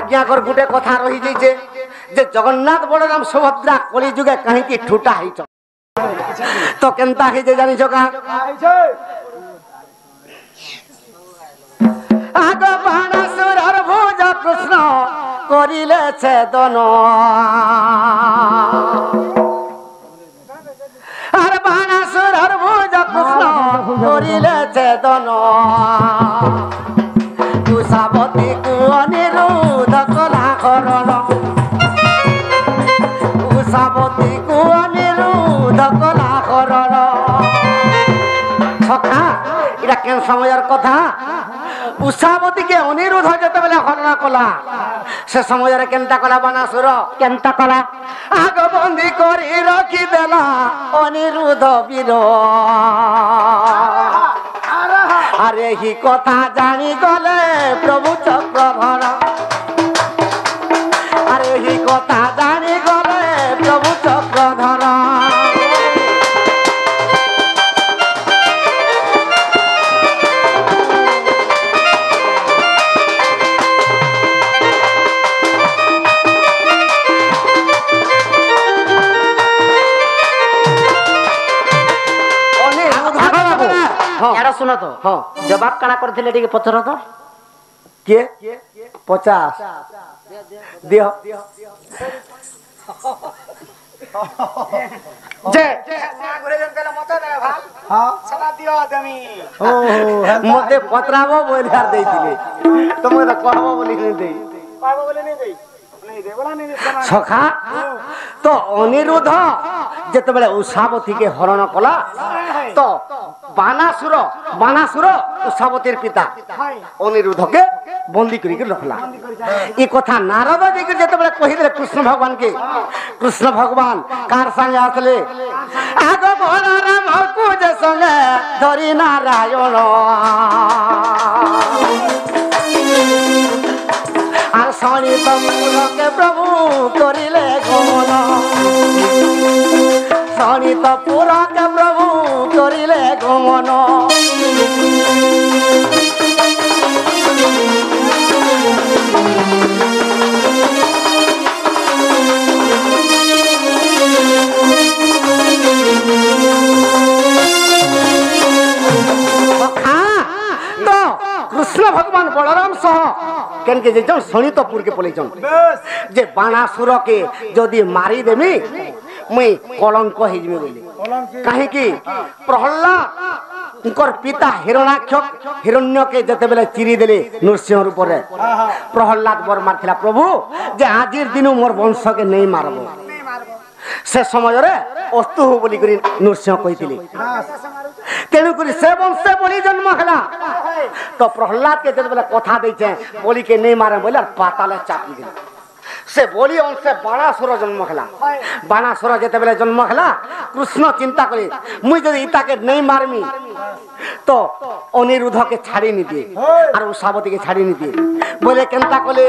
आज्ञा कर गुटे कथा रही जाइए जे जगन्नाथ बलराम सुभद्रा कली जुगे कहीं ठूटा ही तो केनता ही जे जानी का आग बाणासुर भुज कृष्ण करिले छेदन আর বাণাসুর ভুজ কৃষ্ণ করিলে ছেদন কুশাবতী কু অনিরুদ্ধ কলা করণ কুশাবতী কু অনিরুদ্ধ কলা করণ সখা এটা কেন সময়ের কথা উষাবতীকে অনিরুদ্ধ যেতবেলে হরণ কলা সে সময়ের কেনতা কলা বাণাসুর কেনতা কলা আগ বন্দি করি রখি দেলা অনিরুদ্ধ বীর আরে হি কথা জানি গলে প্রভু চক্রধর আরে হি কথা জানি গলে প্রভু চক্রধর सुना तो हाँ जवाब कणा करथिले टिके पचर तो के 50 दियो जे घरे जन पेला मत दे भाल हां सला दियो दमी ओ मते पतराबो बोलिहार देइतिले तुम तो कहबो बोली नहीं देई कहबो बोली नहीं देई सखा तो अनिरुद्ध जेतबेले उषावती के हरण कला तो बाणासुर उषावतीर पिता अनिरुद्ध के बंदी करी रखला ई कथा नारद जी के जेतबेले कहिदे कृष्ण भगवान के कृष्ण भगवान कार संगे आसले आग बलराम को जे संगे धरी नारायण আর শনিত পুরকে প্রভু করিলে গমন শনিত পুরকে প্রভু করিলে গমন कृष्ण भगवान बलराम सह केन के जन शनितपुर के पलेजन जे बाणासुर के जदी मारी देमी मुई कलंक हो जिमे बोले काहे कि प्रहलाद उनकर पिता हिरण्य के जते बेले चिरी देले नरसिंह रूप रे प्रहलाद बर मारथिला प्रभु जे आजिर दिन मोर वंश के नहीं मारबो से समय रे अस्तु हो बोली करी नरसिंह कहिथिले तेणु करी से वंश बड़ी जन्म हला तो प्रहलाद के जते बेले कथा दै छै बोली के नहीं मारे बोले पाताले चापी दे से बोली अंशे बाणासुर जन्म हला बाणासुर जते बेले जन्म हला कृष्ण चिंता करे मुई जदी इता के नहीं मारमी तो अनिरुद्ध के छाड़ी नी दिए और उषावती के छाड़ी नी दिए बोले केनता कोले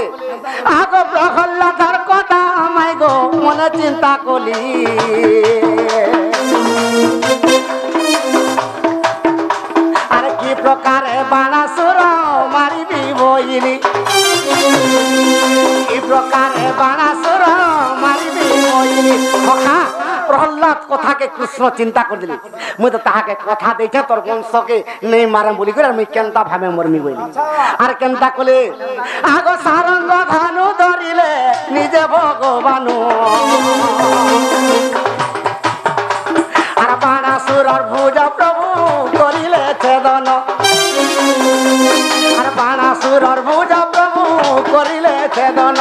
आगो प्रहलादर कथा माय गो मने चिंता कोली अरे की प्रकार बाणासुर मारी दी बोइली की प्रकार बाणासुर मारी दी बोइली कथा प्रहलाद कथा के कृष्ण चिंता कर दिली मुई तो ताहा के कथा दै छै तोर वंश के नहीं मारम बोली कर मुई केनता भाबे मरमी बोली आर केनता कोले आगो सारंग भानु धरिले निजे भगवानु आर बाणासुर भुज प्रभु करिले छेदन आर बाणासुर भुज प्रभु करिले छेदन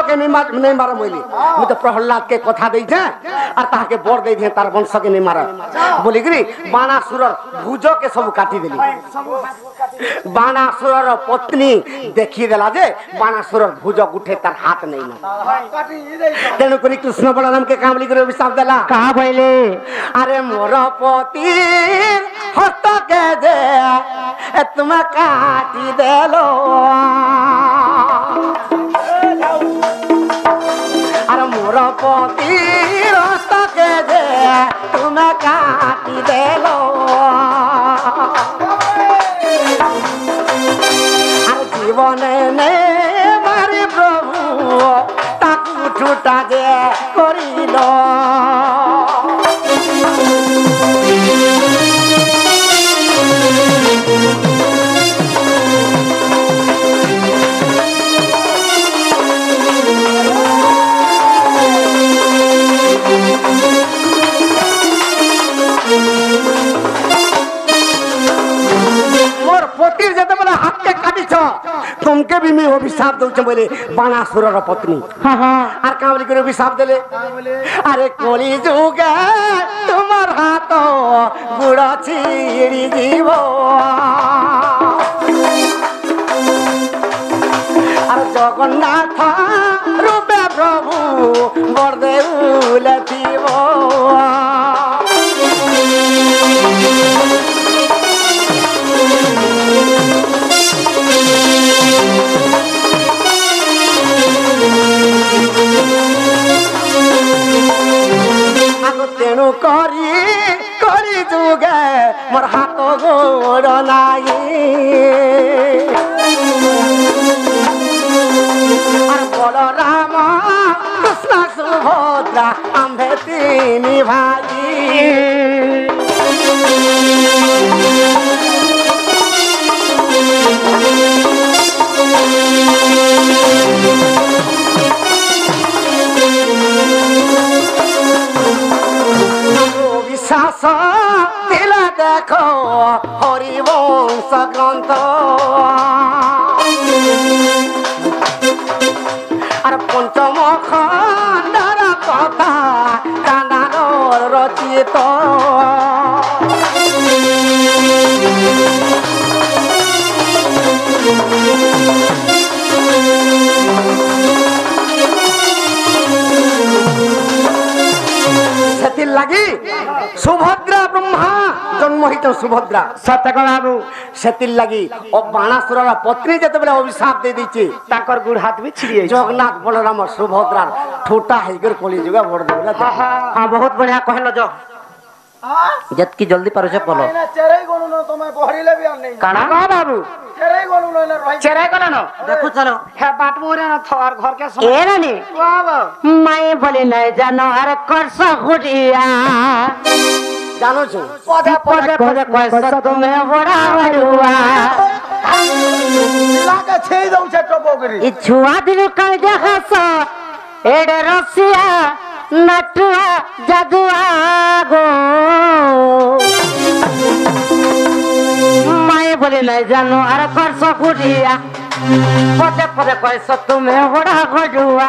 के नहीं मार मोइली मैं तो प्रहलाद के कथा दे थे और ताके बोर दे थे तार वंश के नहीं मारा बोली गरी बाणासुर भुज के सब काटी देली बाणासुर पत्नी देखी देला जे बाणासुर भुज उठे तार हाथ नहीं न तेनु करी कृष्ण बलराम के कामली करे अभिशाप देला कहा भइले अरे मोर पति हस्त के जे तुम काटी देलो अरे मोर पति हस्त के जे तुम काटी देलो अरे जीवन ने मारे प्रभु ताकू छुटा जे करिलो तुमके भी मैं अभिशाप दूचे बोले बाणासुर पत्नी और कामली करे अभिशाप देले अरे कोली जुगे तुम्हार हाथ गुड़ छिड़ी जीव और जगन्नाथ रूपे प्रभु बरदेउल थीव तेणु करी जुगे मोर हाथ गोड़ नाई और बलराम कृष्ण सुभद्रा आम्भे तीन भाई विश्वास दिला देखो हरिवंश ग्रंथ और पंचम खंडर कथा कानार रचित सेतिर लगी सुभद्रा ब्रह्मा जन्म हित सुभद्रा सत्य बाबू सेतिर लगी और बाणासुर पत्नी जते बेले अभिशाप दे दीची ताकर गुड़ हाथ भी छिड़िए जगन्नाथ बलराम सुभद्रा ठोटा हेगर कोली जुगा भर देला हां बहुत बढ़िया कहलो जो जत की जल्दी पारो से पलो चेरै गोनु न तमे बहरीले भी नहीं काना बाबू चेरै गोनु न रही चेरै कोन न देखो चलो हे बाट मोरे न थोर घर के सब ए रानी बाबा माई बोली नहीं जानो अरे करस गुड़िया जानो छु पौधा पद पद कैसा तुम्हें बड़ा बरुआ लागे छे दउ छे टपोगरी ई छुआ दिल कर देखस एडे रसिया नटुआ जदुआ गो माई बोली नहीं जानो अरे करस गुड़िया पद पद कैसा तुम्हें बड़ा बरुआ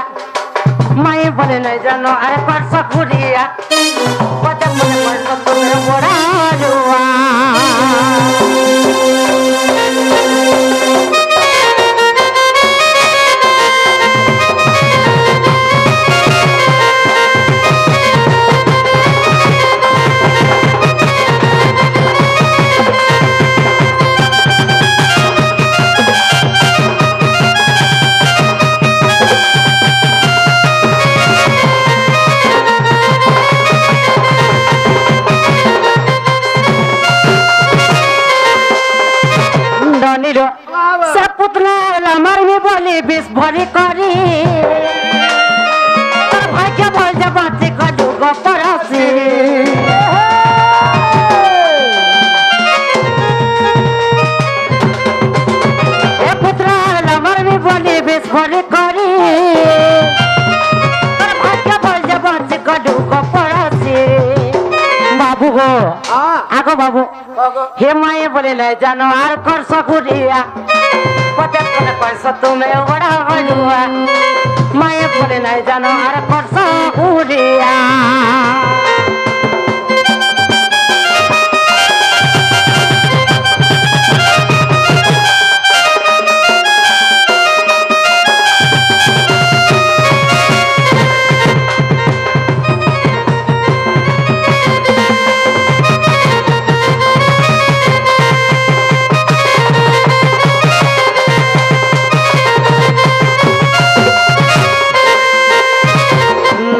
माई बोले नहीं जानो अरे करस गुड़िया पद पद कैसा तुम्हें बड़ा बरुआ बिस भरी करी भाग्य भल जबाती कदू गपरसी ए पुत्रा लमर में बोली बिस भरी करी भाग्य भल जबाती कदू गपरसी बाबू गो আগো বাবু হে মায়ে বলে নাই জানো আর করছো ঘুরিয়া পদে পদে কইছো তুমি ওড়া গড়ুয়া মায়ে বলে নাই জানো আর করছো ঘুরিয়া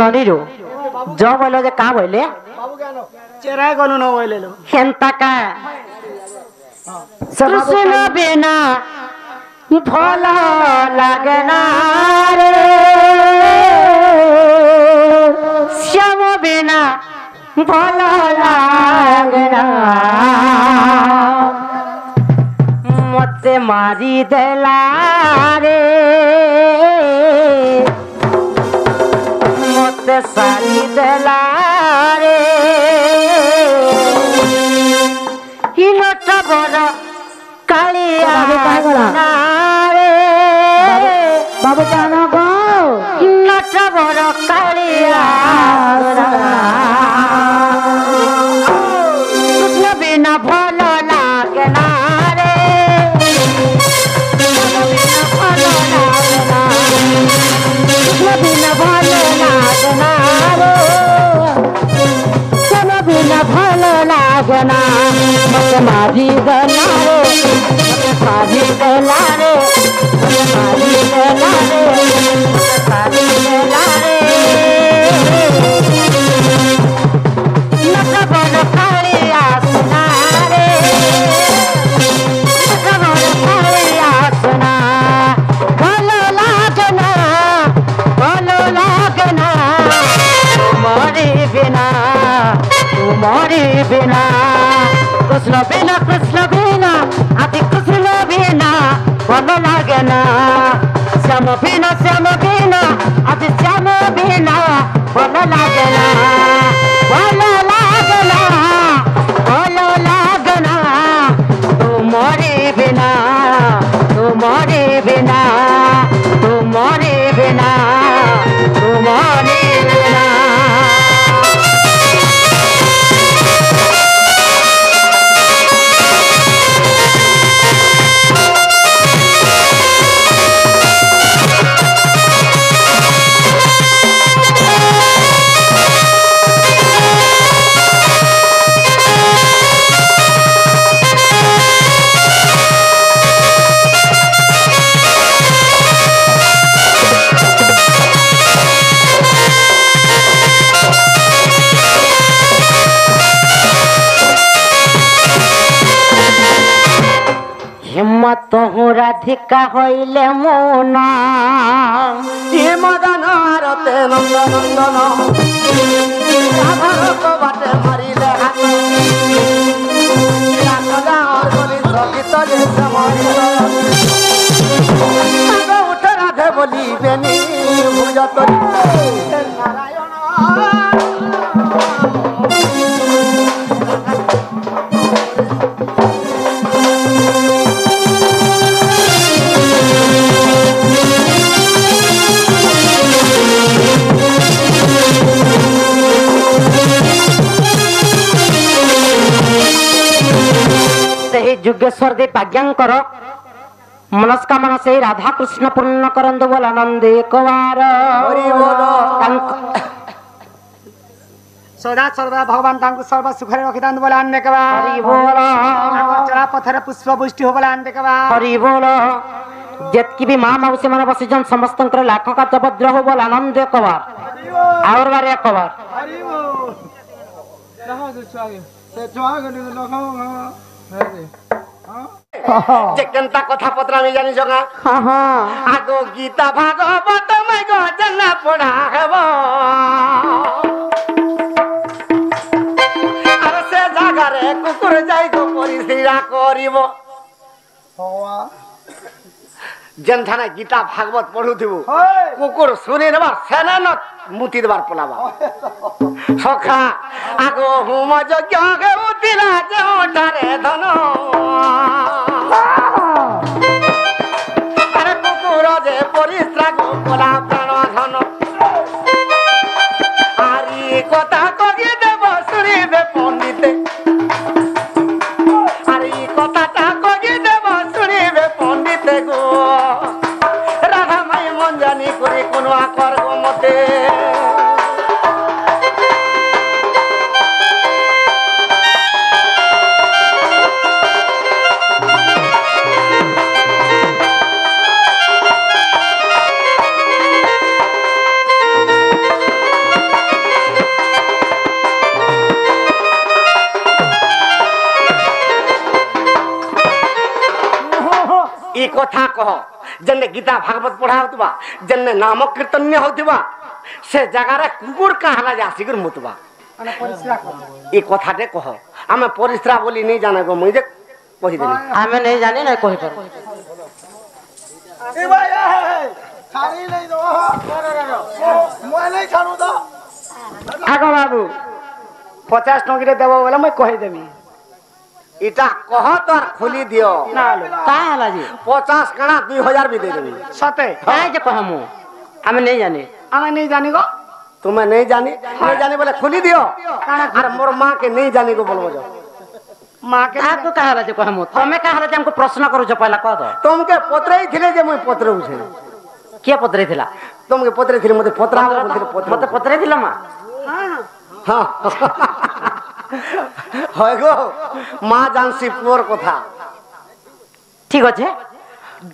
ননিরু জ বইল যে কা বইলে চেরাই গনু ন হইলে হেনতা কা কৃষ্ণ বিনা ফল লাগে না রে শ্যাম বিনা ফল লাগে না মতে মারি দেলা রে মতে সারি দেলা রে হিলটা বড় কালিয়া রে বাবু জানো গো হিলটা বড় কালিয়া কৃষ্ণ বিনা ভালো লাগে না রে ভালো লাগে না কৃষ্ণ বিনা ভালো লাগে না রে কৃষ্ণ বিনা ভালো লাগে না মতে মারি দেলা রে মারি দেলা রে মারি দেলা রে মারি দেলা রে নটা বড় কালিয়া সোনা রে নটা বড় কালিয়া সোনা ভালো লাগে না তোমারি বিনা কৃষ্ণ বিনা আতি কৃষ্ণ বিনা ভালো লাগে না শ্যাম বিনা আতি শ্যাম বিনা ভালো লাগে না ভালো লাগে না ভালো লাগে না তোমারি বিনা তোমারি বিনা তোমারি বিনা তোমারি বিনা হিম্মত রাধিকা হইলে মনা হে মদন রতে নন্দন রাধারত বাটে মারিলে হাত রাধার বলি সগীত যে সমরিত উঠে রাধে বলি বেনি ভুজত নারায়ণ যুগেশ্বর দেব আজ্ঞাঙ্কর মনস্কামনা সেই রাধা কৃষ্ণ পূর্ণ করন্তু বল আনন্দে কুমার সদা সর্বদা ভগবান তাঙ্কু সর্ব সুখরে রখিতান্তু বলে আন্নে কেবা হরি বল চলা পথরে পুষ্প বৃষ্টি হবলে আন্নে কেবা হরি বল যেতকি ବି ମା ମାଉସୀ ମାନେ ବସିଛନ୍ ସମସ୍ତଙ୍କର ଲାଖ କାଚ ଭଦ୍ର ହଉ ବୋଲ ଆନନ୍ଦ କବାର ଆଉର ବାରେ କବାର যে কেনতা কথা পত্র আমি জানি জগা আগো গীতা ভাগবত মাই গজনা পড়া হেব আর সে জাগারে কুকুর যাই গো পরিশ্রা করিব যেন থানা গীতা ভাগবত পড়ুথিব কুকুর শুনি নেবার সেনা ন মুতি দেবার পলাবা সখা আগো হুম যজ্ঞ উঠিল କୁକୁରା ଯେଉଁଠାରେ ଧନ ଆରେ କୁକୁର ଯେ ପରିଶ୍ରାକୁ କଲା ପ୍ରାଣ ଧନ ଆରି କଥା କହିଦେବ ଶୁଣିବେ ପଣ୍ଡିତେ ଆରି କଥାଟା କହିଦେବ ଶୁଣିବେ ପଣ୍ଡିତେ ଗো রাধা মাই মন জানি করে কোন আকর গো মতে ई कथा कह जन्ने गीता भागवत पढ़ा होतबा जन्ने नाम कीर्तन्य होतबा से जगारे कुकुर कहला जा सिगर मुतबा মানে পরিষ্কার কর ई कथाटे कह आमे परिश्रा बोली नहीं जाने गो मुई जे कहि देनी आमे नहीं जानी नहीं कहि पर ए भाई खानी नहीं दो मैं नहीं खानू तो আগ বাবু 50 টঙ্কিরে দেব বলে মই কই দেমি इटा कह तो खोली दियो না লো का हला जी 50 कणा 2000 भी दे देबी সতে काहे जे कहमु आमे नहीं जानी আমি নেই জানি গো तुम्हें नहीं जानी बोले खोली दियो अरे मोर मां के नहीं जानी को बोलबो जो মাকে आपको का हला जे कहमु तमे का हला जे हमको प्रश्न करू छ पहला कह दो तुमके पत्रे ही थिले जे मुई पत्र उछे के पत्रे थिला तुमके पत्रे थिले मते पत्रा बोलथिले पत्र मते पत्रे थिला मा हां হয় গো মা জানছি পুর কথা ठीक আছে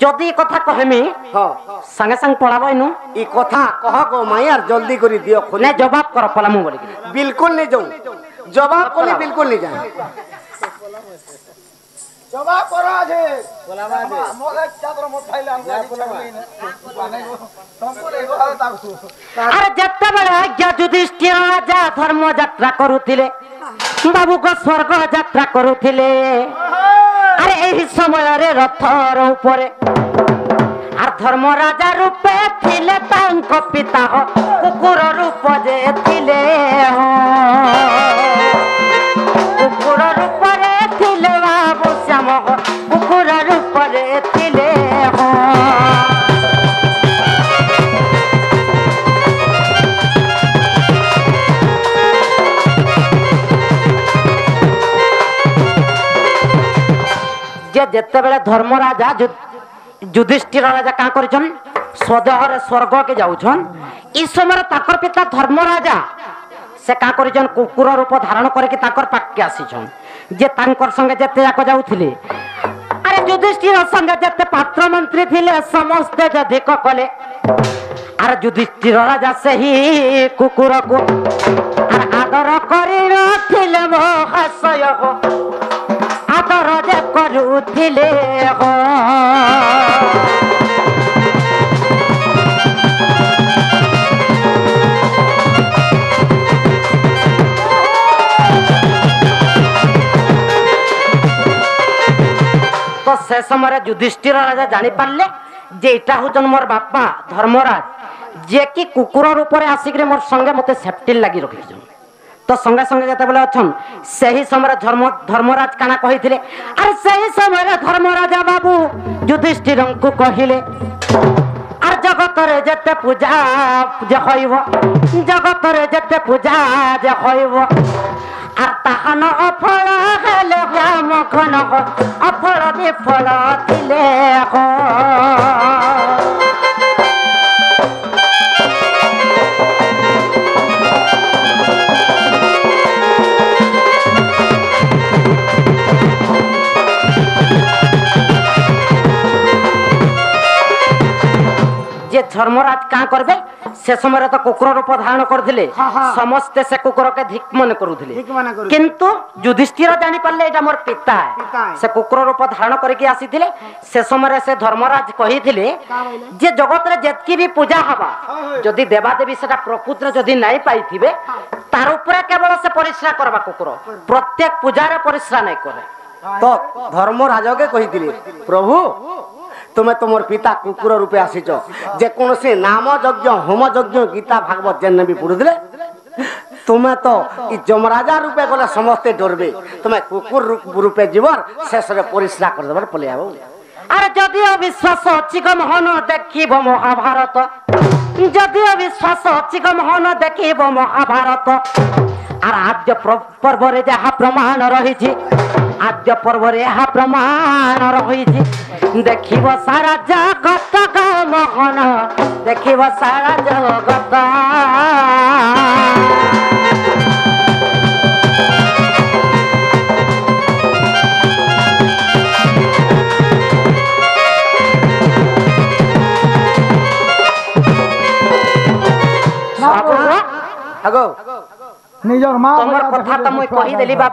যদি কথা কহেমি हां संगे संग पढ़ाबो इनु ई कथा कह गो माई यार जल्दी करी दियो खोली ने जवाब कर पला मु बोली बिल्कुल नहीं जाऊं जवाब कोली बिल्कुल नहीं जाए जवाब करो आजे बोलावा दे मोले चादर मोट फाइल आंगा तुमको देखो ताकू अरे जत्ता बड़ा आज्ञा युधिष्ठिर राजा धर्म यात्रा करुथिले बाबू को स्वर्ग यात्रा करुथिले अरे एही समय रे रथर ऊपरे आर धर्म राजा रूपे थिले तांको पिता हो कुकुर रूप जे थिले हो कुकुर रूप रे थिले बाबू श्याम हो कुकुर रूप रे थिले हो जे जेते बेले धर्म राजा युधिष्ठिर राजा का करछन स्वदेहरे स्वर्ग के जाउछन इस समय ताकर पिता धर्म राजा से का करछन कुकुर रूप धारण करे कि ताकर पाक के आसीछन जे तांकर संगे जेते जाक जाउथिले अरे युधिष्ठिर संगे जेते पात्र मंत्री थिले समस्त जधिक कले अरे युधिष्ठिर राजा से ही कुकुर को आदर करि रथिले मोहसय हो आदर जे करुथिले हो तो से समय युधिष्ठिर राजा जानी पारले जे इटा हुजन मोर बापा धर्मराज जे कि कुकुर रूप में आसिक मोर संगे मते सेफ्टी लगी रखिछन तो संगे संगे जते बोले अछन सही समय धर्मराज काना कहिथिले अरे सही समय धर्मराजा बाबू युधिष्ठिर को कहिले आर जगत रे जते पूजा जे होइबो जगत रे जते पूजा जे होइबो आर ताहन अफल हेले ब्याम खन अफल विफल थिले हो जे धर्मराज का करबे से समय तो कुकुर रूप धारण करथिले समस्त से कुकुर के धिक मन करूथिले किंतु युधिष्ठिर जानि पारले एटा मोर पिता है से कुकुर रूप धारण करके आसीथिले से समय से धर्मराज कहिथिले जे जगत रे जेतकी भी पूजा हबा जदि देवा देवी सेटा प्रकृत रे जदि नाही पाइथिबे तार ऊपर केवल से परिश्रा करबा कुकुर प्रत्येक पूजा रे परिश्रा नाही करे तो धर्मराज के कहिथिले प्रभु तुम्हें तुमर पिता कुकुर रूपे आसीच जे कौन से नाम यज्ञ होम यज्ञ गीता भागवत जेने भी पढ़ुले তুমি তো ই যমরাজা রূপে গলে সমস্তে ডরবে তুমি কুকুর রূপে জীবন শেষে পরিস্রা করে দেবার পলে যাবো আরে যদিও বিশ্বাস ଅଛି গ মোহন দেখিব মহাভারত যদিও বিশ্বাস ଅଛି গ মোহন দেখিব মহাভারত আর আদ্য পর্বরে যাহা প্রমাণ রহিছি আদ্য পর্বরে যাহা প্রমাণ রহিছি দেখিব সারা জগত গ মোহন দেখিব সারা জগত আগো নিজর মা তোমার কথা তো মই কহি দেলি বাপ